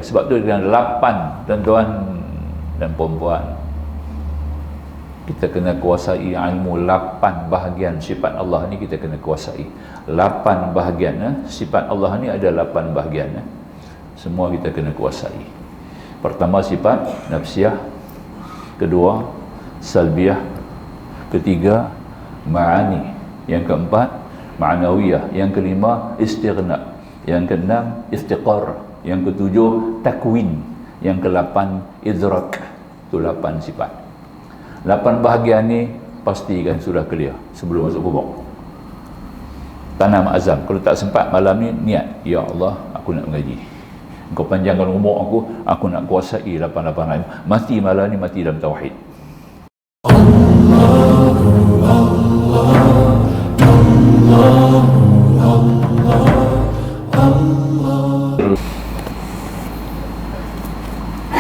Sebab tu dengan 8 tuan-tuan dan puan-puan, kita kena kuasai ilmu 8 bahagian sifat Allah ni, kita kena kuasai 8 bahagian. Sifat Allah ni ada 8 bahagian. Semua kita kena kuasai. Pertama sifat nafsiyah, kedua salbiyah, ketiga ma'ani, yang keempat ma'nawiyah, yang kelima istighna, yang keenam istiqar, yang ketujuh takwin, yang ke-8 idrak. Itu 8 sifat. 8 bahagian ni pastikan sudah clear sebelum masuk kubur. Tanam azam. Kalau tak sempat malam ni, niat, ya Allah, aku nak mengaji, Engkau panjangkan umur aku nak kuasai 8 ilmu. Mati malam ni, mati dalam tauhid.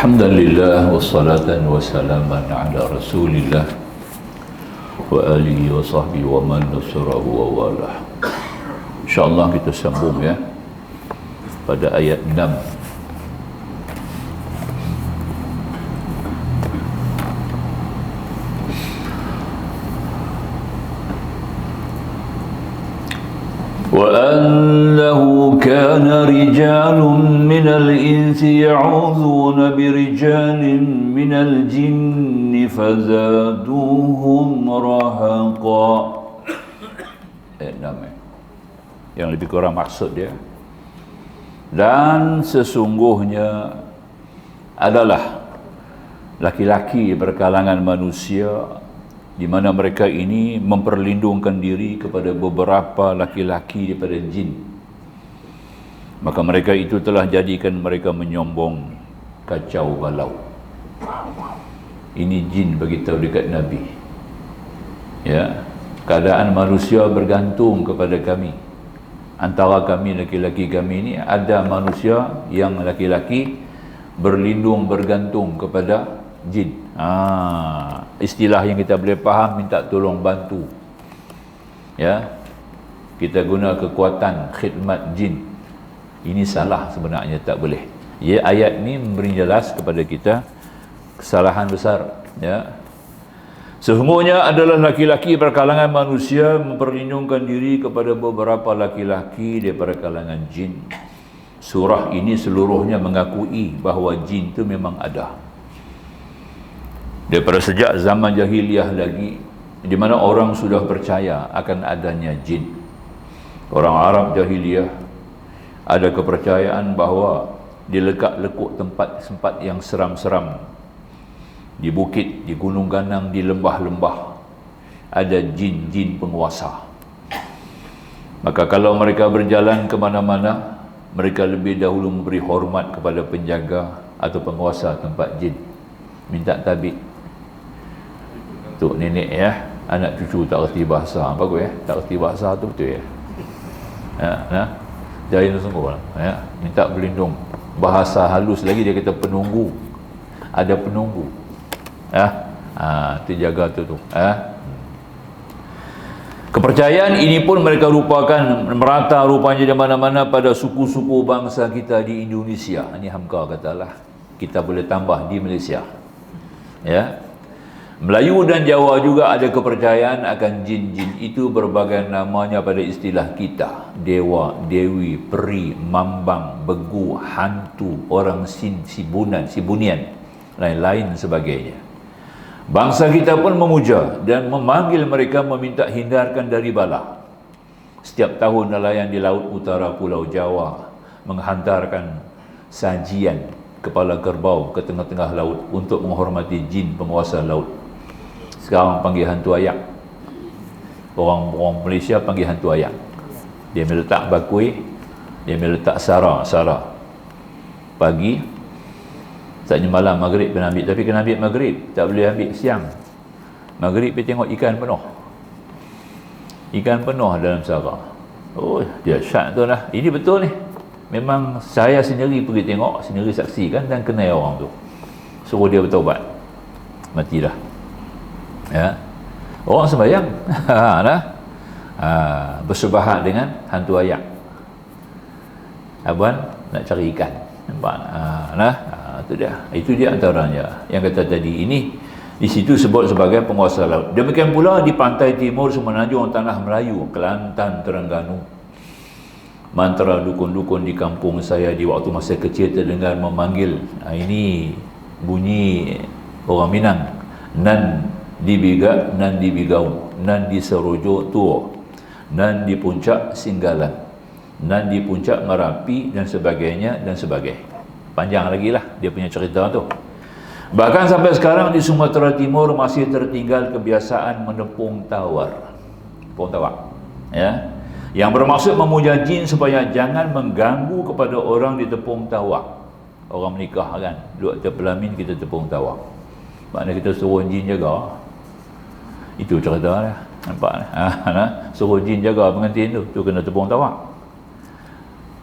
Alhamdulillah wassalatan wassalaman ala rasulillah wa alihi wa sahbihi wa man nasarahu wa walah. InsyaAllah kita sambung ya pada ayat 6. وَأَنَّهُ كَانَ رِجَالٌ مِّنَ الْإِنسِ يَعُوذُونَ بِرِجَالٍ مِّنَ الْجِنِّ فَزَادُوهُمْ رَهَقًا. Yang lebih kurang maksud dia, dan sesungguhnya adalah laki-laki berkalangan manusia di mana mereka ini memperlindungkan diri kepada beberapa laki-laki daripada jin. Maka mereka itu telah jadikan mereka menyombong, kacau balau. Ini jin beritahu dekat Nabi, ya, keadaan manusia bergantung kepada kami. Antara kami, laki-laki kami ini, ada manusia yang laki-laki berlindung, bergantung kepada jin. Istilah yang kita boleh faham, minta tolong bantu, ya, kita guna kekuatan khidmat jin. Ini salah sebenarnya, tak boleh. Ya, ayat ni memberi jelas kepada kita kesalahan besar, ya. Sesungguhnya adalah laki-laki berkalangan manusia memperlindungkan diri kepada beberapa laki-laki daripada kalangan jin. Surah ini seluruhnya mengakui bahawa jin itu memang ada. Daripada sejak zaman jahiliyah lagi, di mana orang sudah percaya akan adanya jin. Orang Arab jahiliyah ada kepercayaan bahawa di lekuk tempat yang seram-seram, di bukit, di gunung ganang, di lembah-lembah, ada jin-jin penguasa. Maka kalau mereka berjalan ke mana-mana, mereka lebih dahulu memberi hormat kepada penjaga atau penguasa tempat jin, minta tabik. Tok nenek ya, anak cucu tak reti bahasa. Bagus ya, tak reti bahasa tu betul ya. Jadi sungguh lah, ya, minta berlindung. Bahasa halus lagi dia kata penunggu. Ada penunggu. Ya. Tu jaga tu. Kepercayaan ini pun mereka rupakan merata rupanya di mana-mana pada suku-suku bangsa kita di Indonesia. Ini Hamka katalah. Kita boleh tambah di Malaysia. Ya. Melayu dan Jawa juga ada kepercayaan akan jin-jin itu, berbagai namanya pada istilah kita: dewa, dewi, peri, mambang, begu, hantu, orang sibunian, lain-lain sebagainya. Bangsa kita pun memuja dan memanggil mereka, meminta hindarkan dari bala. Setiap tahun nelayan di laut utara Pulau Jawa menghantarkan sajian kepala kerbau ke tengah-tengah laut untuk menghormati jin penguasa laut. Sekarang panggil hantu ayak. Orang Malaysia panggil hantu ayak. Dia meletak bakui, dia meletak sara. Pagi, saatnya malam maghrib kena ambil. Tapi kena ambil maghrib, tak boleh ambil siang. Maghrib pergi tengok ikan penuh. Ikan penuh dalam sara. Oh, dia syak tu lah. Ini betul ni. Memang saya sendiri pergi tengok, sendiri saksikan dan kenal orang tu. Suruh dia bertaubat. Matilah. Ya. Orang sembahyang. Bersubahat dengan hantu ayak. Abang nak cari ikan. Nampak? Itu dia antaranya yang kata tadi. Ini di situ sebut sebagai penguasa laut. Demikian pula di pantai timur semenanjung tanah Melayu, Kelantan, Terengganu. Mantra dukun-dukun di kampung saya di waktu masa kecil terdengar memanggil. Ini bunyi orang Minang. Nan di Biga, nan di Bigau, nan di Serojo Tua, nan di Puncak Singgalan, nan di Puncak Merapi, dan sebagainya dan sebagainya. Panjang lagi lah dia punya cerita tu. Bahkan sampai sekarang di Sumatera Timur masih tertinggal kebiasaan menepung tawar. Tepung tawar. Ya. Yang bermaksud memuja jin supaya jangan mengganggu kepada orang di tepung tawar. Orang menikah kan, duduk atas pelamin kita tepung tawar. Maknanya kita suruh jin jaga. Itu cerita lah. Nampak lah. Suruh jin jaga pengantin tu kena tepung tawar.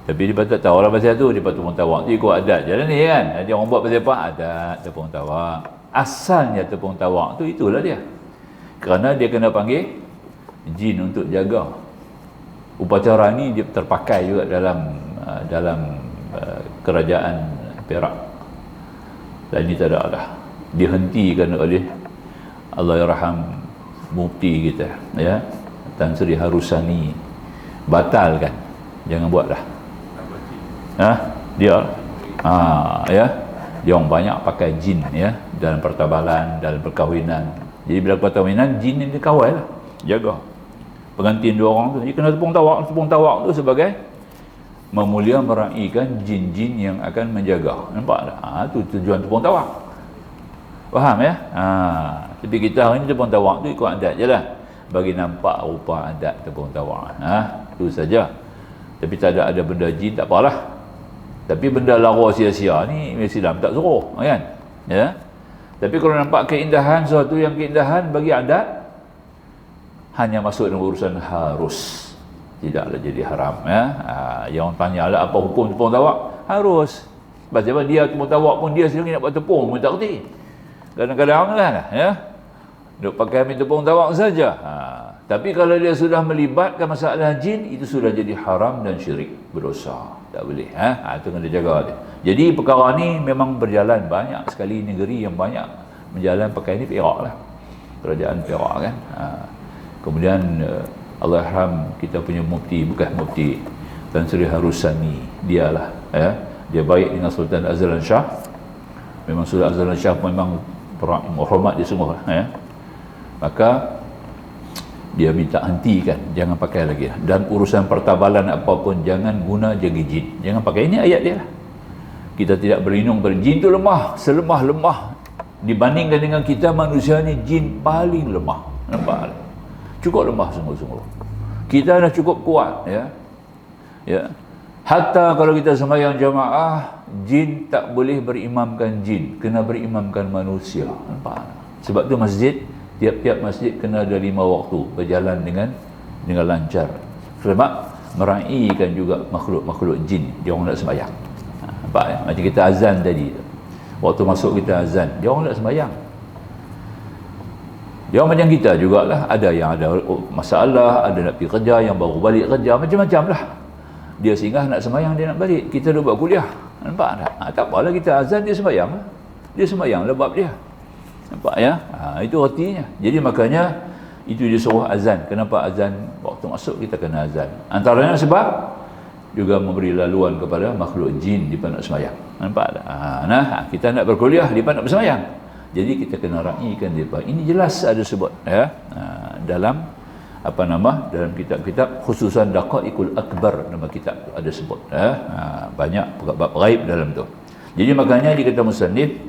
Tapi dia tak tahu lah pasal tu, dia tepung tawar tu ikut adat je ni kan. Dia orang buat pasal apa? Adat tepung tawar. Asalnya tepung tawar tu itulah dia. Kerana dia kena panggil jin untuk jaga. Upacara ni dia terpakai juga dalam kerajaan Perak. Dan ini tak ada lah. Dihentikan oleh Allahyarham mufti kita, ya, Tan Sri Harusani. Batalkan. Jangan buat dah. Dia ya. Dia orang banyak pakai jin ya dalam pertabalan, dalam perkahwinan. Jadi bila perkahwinan jin ni dia kawal lah, jaga. Pengantin dua orang tu dia kena tepung tawar. Tepung tawar tu sebagai memulia meraihkan jin-jin yang akan menjaga. Nampak tak? Tu tujuan tepung tawar. Faham ya? Tapi kita hari ni tepung tawar tu ikut adat je lah. Bagi nampak rupa adat tepung tawar. Tu saja. Tapi tak ada benda jin, tak apalah. Tapi benda lara sia-sia ni Islam tak suruh, kan? Ya. Tapi kalau nampak keindahan, sesuatu yang keindahan bagi adat, hanya masuk dalam urusan harus, tidaklah jadi haram, ya. Yang orang tanya lah apa hukum tepung tawar? Harus. Sebab dia tepung tawar pun dia sendiri nak buat tepung pun tak kerti. Kadang-kadang kan, ya. Duk pakai ambil tepung tawar saja. Tapi kalau dia sudah melibatkan masalah jin, itu sudah jadi haram dan syirik, berdosa. Tak boleh. Itu kena jaga dia. Jadi perkara ni memang berjalan banyak sekali negeri yang banyak berjalan pakai ni Perak lah. Kerajaan Perak kan. Kemudian Allahyarham kita punya mufti, bukan mufti, Tan Sri Harusani, dialah ya. Dia baik dengan Sultan Azlan Shah. Memang Sultan Azlan Shah memang hormat dia sungguh ya. Maka dia minta hentikan, jangan pakai lagi. Dan urusan pertabalan apapun jangan guna jagi jin. Jangan pakai. Ini ayat dia lah. Kita tidak berlindung pada jin tu lemah, selemah-lemah dibandingkan dengan kita manusia ni. Jin paling lemah. Nampak? Cukup lemah sungguh-sungguh. Kita dah cukup kuat ya. Ya. Hatta kalau kita sembahyang jamaah, jin tak boleh berimamkan jin, kena berimamkan manusia. Nampak? Sebab tu masjid, tiap-tiap masjid kena ada 5 waktu berjalan dengan lancar. Sebab meraihkan juga makhluk-makhluk jin dia orang nak sembahyang. Nampak ya? Macam kita azan tadi. Waktu masuk kita azan, dia orang nak sembahyang. Dia orang macam kita jugalah, ada yang ada masalah, ada nak pergi kerja, yang baru balik kerja, macam-macam lah. Dia singgah nak sembahyang, dia nak balik. Kita dah buat kuliah. Nampak tak? Tak apalah kita azan, dia sembahyang lah. Dia sembahyang lah bab dia. Nampak ya? Itu artinya. Jadi makanya itu dia suruh azan. Kenapa azan? Waktu masuk kita kena azan. Antaranya sebab juga memberi laluan kepada makhluk jin di nak sembahyang. Nampak tak? Kita nak berkuliah, dia nak bersembahyang. Jadi kita kena raikan dia. Ini jelas ada sebut ya. Dalam dalam kitab-kitab, khususan Daqaiqul Akbar, nama kitab tu ada sebut ya. Banyak bab ghaib dalam tu. Jadi makanya dikata musannif,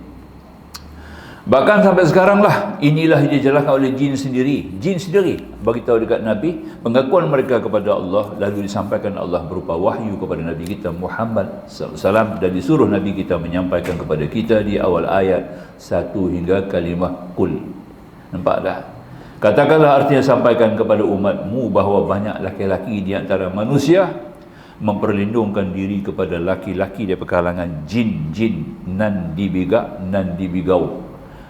bahkan sampai sekarang lah inilah dijelaskan oleh jin sendiri. Jin sendiri bagi tahu dekat Nabi pengakuan mereka kepada Allah, lalu disampaikan Allah berupa wahyu kepada Nabi kita Muhammad SAW, dan disuruh Nabi kita menyampaikan kepada kita di awal ayat 1 hingga kalimah kul. Nampak tak? Katakanlah, artinya sampaikan kepada umatmu bahawa banyak laki-laki di antara manusia memperlindungkan diri kepada laki-laki dari kalangan jin-jin, nan dibiga, nan dibigau,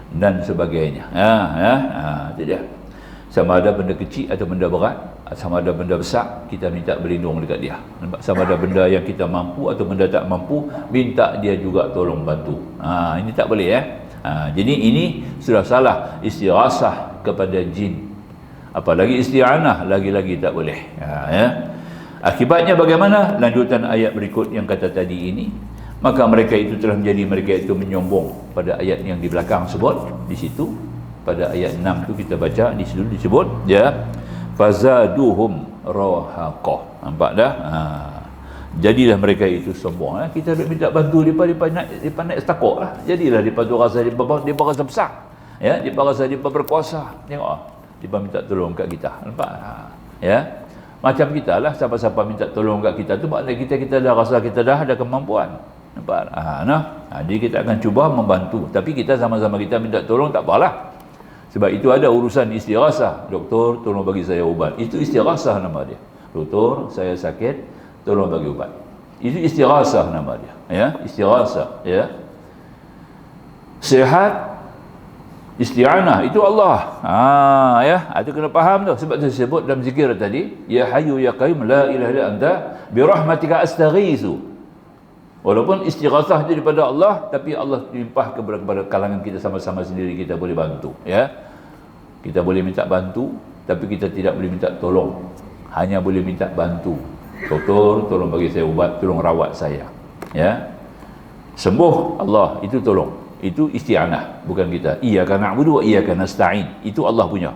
dan sebagainya. Itu dia. Sama ada benda kecil atau benda berat, sama ada benda besar, kita minta berlindung dekat dia. Nampak? Sama ada benda yang kita mampu atau benda tak mampu, minta dia juga tolong bantu. Ini tak boleh jadi ini sudah salah, istighasah kepada jin. Apalagi isti'anah, lagi-lagi tak boleh. Akibatnya bagaimana? Lanjutan ayat berikut yang kata tadi ini, maka mereka itu telah menjadi mereka itu menyombong pada ayat yang di belakang sebut di situ. Pada ayat 6 tu kita baca di situ disebut fazaduhum rahaqah. Nampak dah? Jadilah mereka itu sombong. Kita minta bantu depa naik setakuk lah. Jadilah depa tu rasa depa rasa besar. Depa rasa depa berkuasa. Tengok depa minta tolong kat kita. Nampak? Macam kita lah, siapa-siapa minta tolong kat kita tu maknanya kita dah rasa kita dah ada kemampuan. Nampak? Jadi kita akan cuba membantu. Tapi kita sama-sama kita minta tolong tak apalah. Sebab itu ada urusan istighasah. Doktor, tolong bagi saya ubat. Itu istighasah nama dia. Doktor, saya sakit, tolong bagi ubat. Itu istighasah nama dia. Istighasah. Sihat, isti'anah, itu Allah. Itu kena faham tu. Sebab tu disebut dalam zikir tadi, ya hayyu ya qayyum la ilaha illa anta bi rahmatika astaghiitsu. Walaupun istighasah itu daripada Allah, tapi Allah limpah kepada kalangan kita sama-sama sendiri, kita boleh bantu. Kita boleh minta bantu, tapi kita tidak boleh minta tolong. Hanya boleh minta bantu. Doktor, tolong bagi saya ubat, tolong rawat saya. Sembuh Allah, itu tolong. Itu isti'anah, bukan kita. Iyyaka na'budu wa iyyaka nasta'in. Itu Allah punya,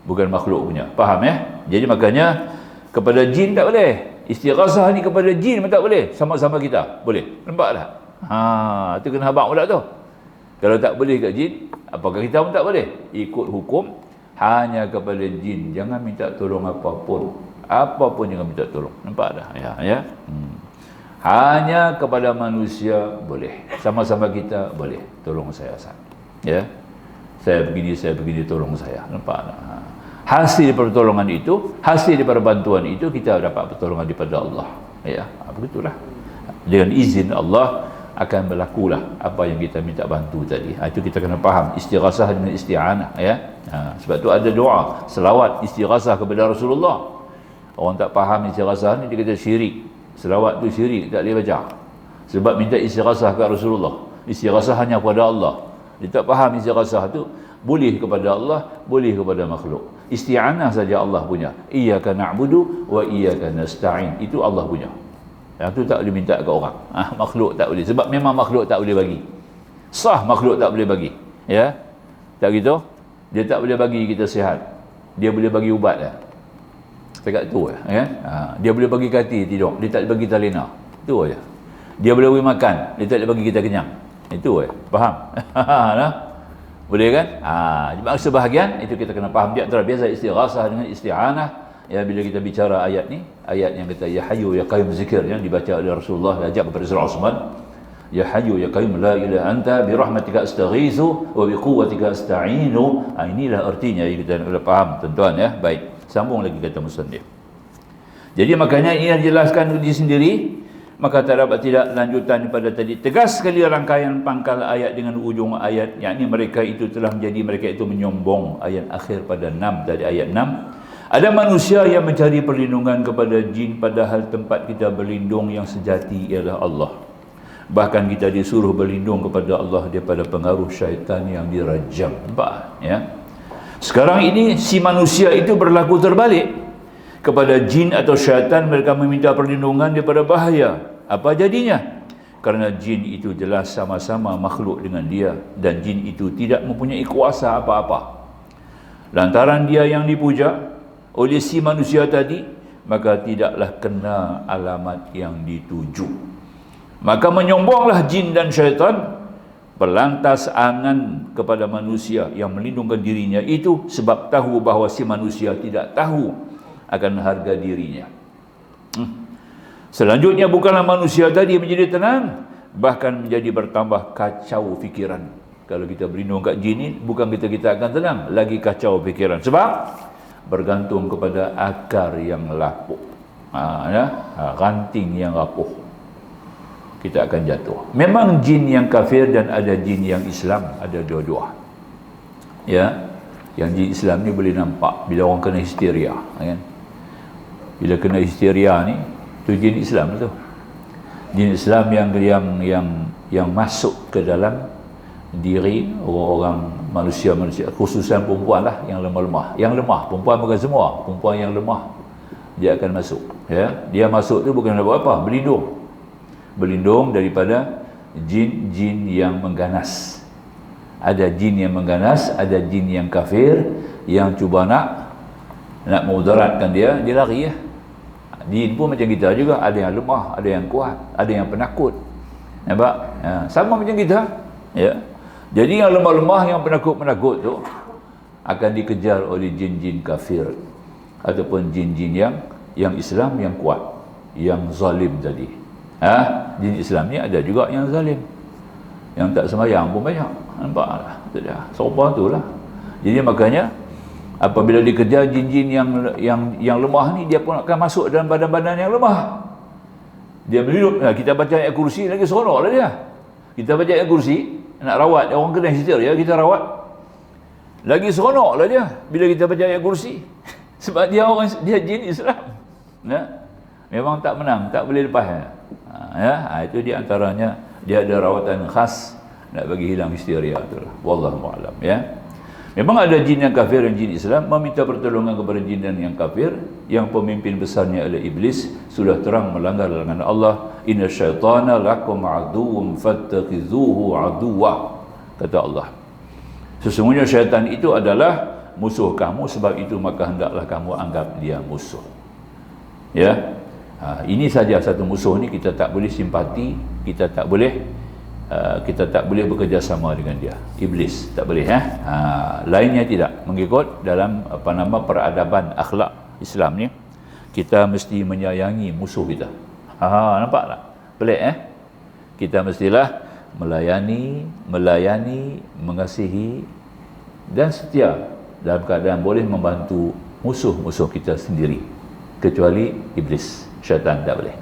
bukan makhluk punya. Faham Jadi makanya kepada jin tak boleh. Istighasah ni kepada jin pun tak boleh. Sama-sama kita boleh. Nampak tak? Itu kena habaq pula tu. Kalau tak boleh kat jin, apakah kita pun tak boleh? Ikut hukum hanya kepada jin. Jangan minta tolong apapun. Apapun jangan minta tolong. Nampak tak? Hanya kepada manusia boleh. Sama-sama kita boleh. Tolong saya Ustaz. Saya begini, tolong saya. Nampak tak? Hasil daripada pertolongan itu, hasil daripada bantuan itu, kita dapat pertolongan daripada Allah. Begitulah. Dengan izin Allah akan berlakulah apa yang kita minta bantu tadi. Itu kita kena faham. Istighasah dengan isti'anah. Sebab tu ada doa, selawat istighasah kepada Rasulullah. Orang tak faham istighasah ni, dia kata syirik. Selawat tu syirik, tak boleh baca. Sebab minta istighasah ke Rasulullah. Istighasah hanya kepada Allah. Dia tak faham istighasah tu boleh kepada Allah, boleh kepada makhluk. Isti'anah saja Allah punya. Iyyaka na'budu wa iyyaka nasta'in. Itu Allah punya. Yang tu tak boleh minta ke orang. Makhluk tak boleh. Sebab memang makhluk tak boleh bagi. Sah makhluk tak boleh bagi. Tak gitu? Dia tak boleh bagi kita sihat. Dia boleh bagi ubat lah. Dekat tu dia boleh bagi kaki tidur, dia tak boleh bagi kita lena. Itu aja. Dia boleh bagi makan, dia tak boleh bagi kita kenyang. Itu aja. Faham? Boleh kan? Maksud bahagian itu kita kena faham. Dia antara biasa istighasah dengan isti'anah. Bila kita bicara ayat ni, ayat yang kata ya hayyu ya qayyum zikir yang dibaca oleh Rasulullah, diajak kepada surah Osman. Ya hayyu ya qayyum la ilaha anta bi rahmatika astaghitsu wa bi quwwatika asta'inu. Inilah artinya yang kita kena faham tuan-tuan Baik. Sambung lagi kata musannif. Jadi makanya ini yang dijelaskan diri sendiri. Maka terdapat tidak lanjutan pada tadi. Tegas sekali rangkaian pangkal ayat dengan ujung ayat, yakni mereka itu telah menjadi mereka itu menyombong. Ayat akhir pada 6 dari ayat 6. Ada manusia yang mencari perlindungan kepada jin, padahal tempat kita berlindung yang sejati ialah Allah. Bahkan kita disuruh berlindung kepada Allah daripada pengaruh syaitan yang dirajam. Nampak? Sekarang ini si manusia itu berlaku terbalik. Kepada jin atau syaitan mereka meminta perlindungan daripada bahaya. Apa jadinya? Kerana jin itu jelas sama-sama makhluk dengan dia, dan jin itu tidak mempunyai kuasa apa-apa. Lantaran dia yang dipuja oleh si manusia tadi, maka tidaklah kena alamat yang dituju. Maka menyombonglah jin dan syaitan berlantas angan kepada manusia yang melindungkan dirinya itu, sebab tahu bahawa si manusia tidak tahu akan harga dirinya. Selanjutnya bukanlah manusia tadi menjadi tenang, bahkan menjadi bertambah kacau fikiran. Kalau kita berlindung kat jin ni, bukan kita akan tenang, lagi kacau fikiran. Sebab bergantung kepada akar yang lapuk, ranting yang rapuh, kita akan jatuh. Memang jin yang kafir dan ada jin yang Islam, ada dua-dua. Yang jin Islam ni boleh nampak bila orang kena histeria, kan? Bila kena histeria ni, tu jin Islam tu. Jin Islam yang masuk ke dalam diri orang-orang manusia, khususan perempuan lah, yang lemah-lemah. Yang lemah, perempuan bukan semua, perempuan yang lemah dia akan masuk, ya. Dia masuk tu bukan nak buat apa, berlindung daripada jin-jin yang mengganas. Ada jin yang mengganas, ada jin yang kafir yang cuba nak memudaratkan dia lari ya. Jin pun macam kita juga, ada yang lemah, ada yang kuat, ada yang penakut. Nampak? Sama macam kita, ya. Jadi yang lemah-lemah, yang penakut-penakut tu akan dikejar oleh jin-jin kafir ataupun jin-jin yang Islam yang kuat, yang zalim tadi. Jin Islam ni ada juga yang zalim, yang tak sembahyang pun banyak. Nampak lah, tu dah serupa tu lah. Jadi makanya apabila dikejar jin-jin yang lemah ni, dia pun akan masuk dalam badan-badan yang lemah. Dia berhidup. Kita baca ayat kursi lagi seronok lah dia. Kita baca ayat kursi, nak rawat orang kena histeria, kita rawat lagi seronok lah dia bila kita baca ayat kursi. Sebab dia jin Islam, ya? Memang tak menang, tak boleh lepas, itu dia antaranya, dia ada rawatan khas nak bagi hilang histeria tu lah. Wallahu a'lam, ya. Memang ada jin yang kafir dan jin Islam meminta pertolongan kepada jin dan yang kafir, yang pemimpin besarnya adalah iblis, sudah terang melanggar larangan Allah. Inna syaitana lakum aduwwum fattakhizuhu aduwwa, kata Allah. Sesungguhnya syaitan itu adalah musuh kamu, sebab itu maka hendaklah kamu anggap dia musuh. Ya. Ini saja satu musuh ni, kita tak boleh simpati, kita tak boleh bekerjasama dengan dia. Iblis tak boleh, lainnya tidak. Mengikut dalam peradaban akhlak Islam ni, kita mesti menyayangi musuh kita. Nampak tak? Pelik, kita mestilah melayani, mengasihi dan setia dalam keadaan boleh membantu musuh-musuh kita sendiri, kecuali iblis, syaitan tak boleh.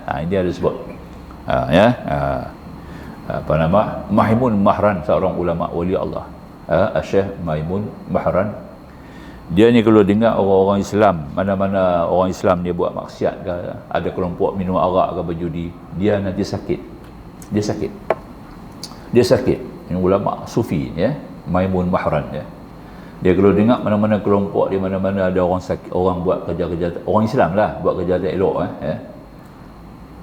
Ini ada sebut. Maimun Mahran, seorang ulama wali Allah, Syekh Maimun Mahran, dia ni kalau dengar orang-orang Islam, mana-mana orang Islam dia buat maksiat ke, ada kelompok minum arak ke, berjudi, dia nanti sakit. Dia sakit. Ini ulama sufi, ya, Maimun Mahran, ya. Dia kalau dengar mana-mana kelompok, di mana-mana ada orang sakit, orang buat kerja-kerja, orang Islam lah buat kerja tak elok,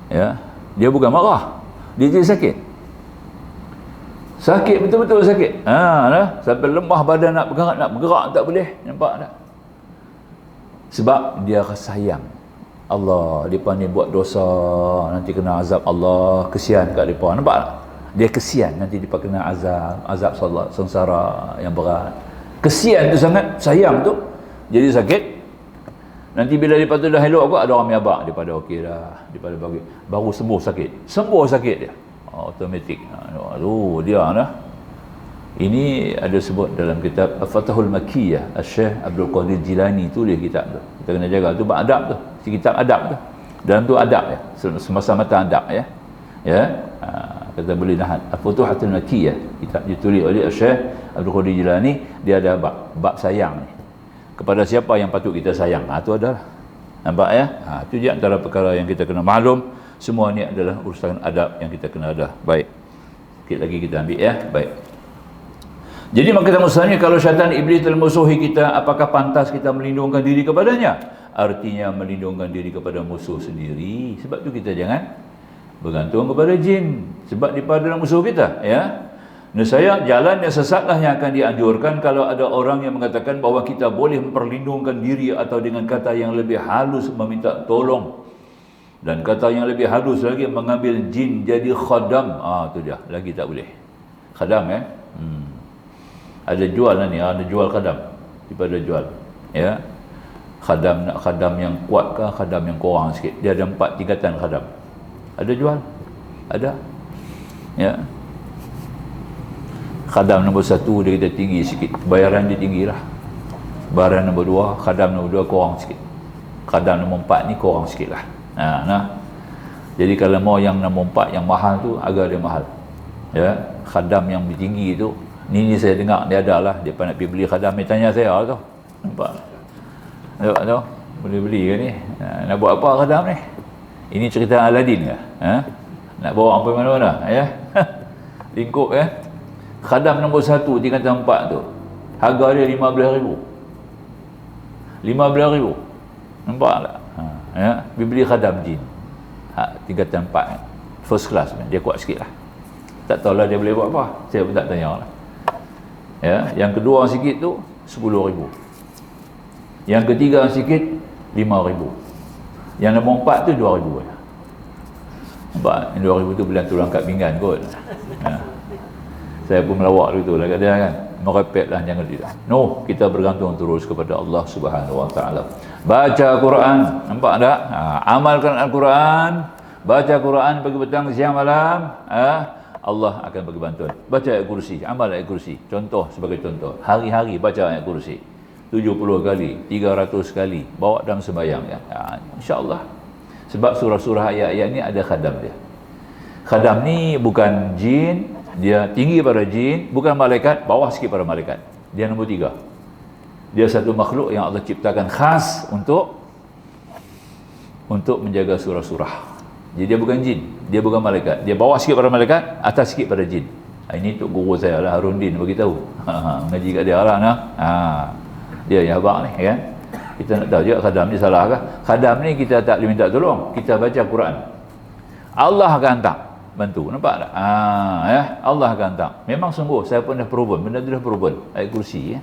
ya, dia bukan marah, dia jadi sakit. Sakit, betul-betul sakit. Sampai lemah badan, nak bergerak tak boleh. Nampak tak? Sebab dia sayang Allah. Mereka ni buat dosa, nanti kena azab Allah, kesian kat mereka. Nampak tak? Dia kesian nanti mereka kena azab sengsara yang berat. Kesian tu sangat, sayang tu, jadi sakit. Nanti bila mereka tu dah elok kot, ada orang miabak, daripada okey dah, daripada baru sembuh sakit dia, automatik. Dia dah. Ini ada sebut dalam kitab Fathul Makkiyah, Syekh Abdul Qadir Jilani tulis kitab tu. Kita kena jaga tu, adab tu, kitab adab tu. Dalam tu adab ya, semasa-mata adab, ya. Kata boleh nahat Futuhatul Makkiyah, kitab ditulis oleh Syekh Abdul Qadir Jilani. Dia ada bab sayang ni, kepada siapa yang patut kita sayang. Tu adalah, nampak ya. Itu je antara perkara yang kita kena maklum. Semua ni adalah urusan adab yang kita kena ada. Baik, sikit lagi kita ambil, ya. Baik. Jadi maka maksudnya, kalau syaitan iblis telah musuhi kita, apakah pantas kita melindungkan diri kepadanya? Artinya melindungkan diri kepada musuh sendiri. Sebab tu kita jangan bergantung kepada jin, sebab dia adalah musuh kita, ya. Nescaya jalan yang sesatlah yang akan dianjurkan kalau ada orang yang mengatakan bahawa kita boleh memperlindungkan diri, atau dengan kata yang lebih halus meminta tolong, dan kata yang lebih halus lagi mengambil jin jadi khadam. Tu dia, lagi tak boleh. Khadam, ya. Ada jual lah ni, ada jual khadam, daripada jual, ya. Khadam, nak khadam yang kuat ke, khadam yang kurang sikit. Dia ada 4 tingkatan khadam. Ada jual, ada, ya. Khadam nombor 1 dia kata tinggi sikit, bayaran dia tinggi lah. Bayaran nombor 2, khadam nombor 2 kurang sikit. Khadam nombor 4 ni kurang sikit lah. Jadi kalau mau yang nombor 4 yang mahal tu, agak dia mahal, ya. Khadam yang tinggi tu, ni saya dengar dia ada lah, dia nak pergi beli khadam, dia tanya saya tu. Nampak tu, Boleh beli ke ni? Nak buat apa khadam ni? Ini cerita Aladin ke? Nak bawa sampai mana-mana? Ya? Lingkup ya? Khadam nombor 1 tingkatan 4 tu, harga dia RM15,000. RM15,000. Nampak tak? Ya? Dia beli khadam jin. Tingkatan 4. First class. Dia kuat sikit lah. Tak tahulah dia boleh buat apa. Saya pun tak tanya lah. Ya? Yang kedua sikit tu RM10,000. Yang ketiga sikit RM5,000. Yang nombor 4 tu RM2,000. Nampak? Yang RM2,000 tu bulan tulang kat pinggan kot. Ya. Saya pun melawak dulu tu lah kat dia kan. Merepek lah, jangan tidak. No, kita bergantung terus kepada Allah Subhanahu Wa Taala. Baca Quran, nampak tak? Amalkan Al-Quran, baca Quran pagi petang siang malam, Allah akan bagi bantuan. Baca ayat kursi, amal ayat kursi. Contoh, sebagai contoh, hari-hari baca ayat kursi 70 kali, 300 kali, bawa dalam sembahyang ya. InsyaAllah. Sebab surah-surah ayat-ayat ni ada khadam dia. Khadam ni bukan jin, dia tinggi pada jin, bukan malaikat, bawah sikit pada malaikat. Dia nombor 3. Dia satu makhluk yang Allah ciptakan khas untuk menjaga surah-surah. Jadi dia bukan jin, dia bukan malaikat. Dia bawah sikit pada malaikat, atas sikit pada jin. Ini untuk guru saya lah, Harun Din bagi tahu. Ngaji kat dia lah nah. Dia yang abang ni kan. Kita nak tahu juga khadam ni salah ke? Khadam ni kita tak boleh minta tolong. Kita baca Quran, Allah akan hantar bantu. Nampak tak? Ya, Allah akan hantar. Memang sungguh saya pun dah proven, benda tu dah proven. Ayat kursi ya.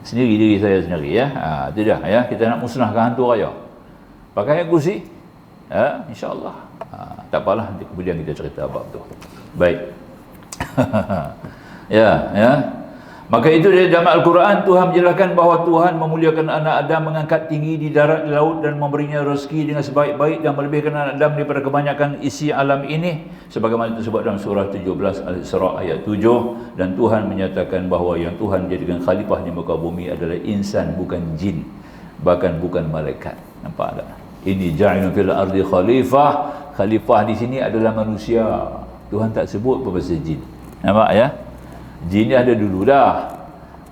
Sendiri diri saya sendiri ya. Itu dah ya. Kita nak musnahkan hantu raya, pakai ayat kursi. Ya, insya-Allah. Tak apalah, nanti kemudian kita cerita bab tu. Baik. Ya. Maka itu dari dalam Al-Quran Tuhan menjelaskan bahawa Tuhan memuliakan anak Adam, mengangkat tinggi di darat, di laut, dan memberinya rezeki dengan sebaik-baik dan melebihkan anak Adam daripada kebanyakan isi alam ini, sebagaimana tersebut dalam surah 17 Al-Isra ayat 7. Dan Tuhan menyatakan bahawa yang Tuhan jadikan khalifah di muka bumi adalah insan, bukan jin, bahkan bukan malaikat. Nampak tak? Ini ja'ilun fil ardi khalifah. Khalifah di sini adalah manusia. Tuhan tak sebut pasal jin. Nampak ya? Jin ni ada dulu dah.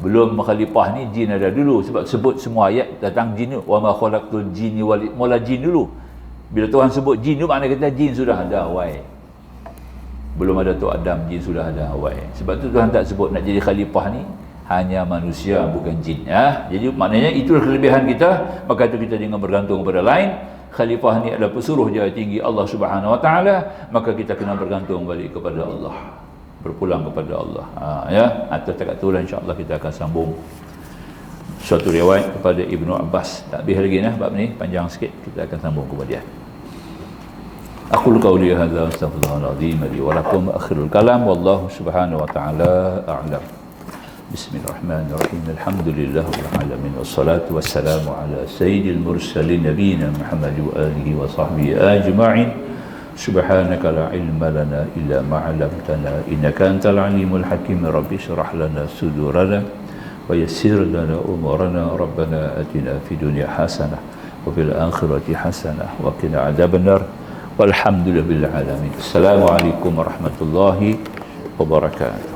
Belum khalifah ni jin ada dulu. Sebab sebut semua ayat tentang jin tu. Wa ma khalaqtul jinni wal mula jin dulu. Bila Tuhan sebut jin tu, makna kata jin sudah ada awal. Belum ada tu Adam, jin sudah ada awal. Sebab tu Tuhan tak sebut nak jadi khalifah ni hanya manusia, bukan jin ya. Jadi maknanya itulah kelebihan kita. Maka itu kita jangan bergantung kepada lain. Khalifah ni adalah pesuruh jaya tinggi Allah Subhanahu Wa Taala. Maka kita kena bergantung balik kepada Allah, berpulang kepada Allah. Ya, atau takat itulah insya-Allah kita akan sambung suatu riwayat kepada Ibnu Abbas. Tak habis lagi nah bab ni, panjang sikit, kita akan sambung kemudian. Aqul qawli hadza astaghfirullahalazim li wa lakum akhirul kalam wallahu subhanahu wa ta'ala a'lam. Bismillahirrahmanirrahim. Alhamdulillahirabbil alamin wassalatu wassalamu ala sayyidil mursalin nabiyina Muhammad wa alihi wa sahbihi ajma'in. Subhanaka la ilma lana illa ma 'allamtana innaka antal alimul hakim. Rabbi shrah lana sudurana wa yassir lana umurana. Rabbana atina fid dunya hasanah wa fil akhirati hasanah wa qina adzabannar. Walhamdulillahil alamin. Assalamualaikum warahmatullahi wabarakatuh.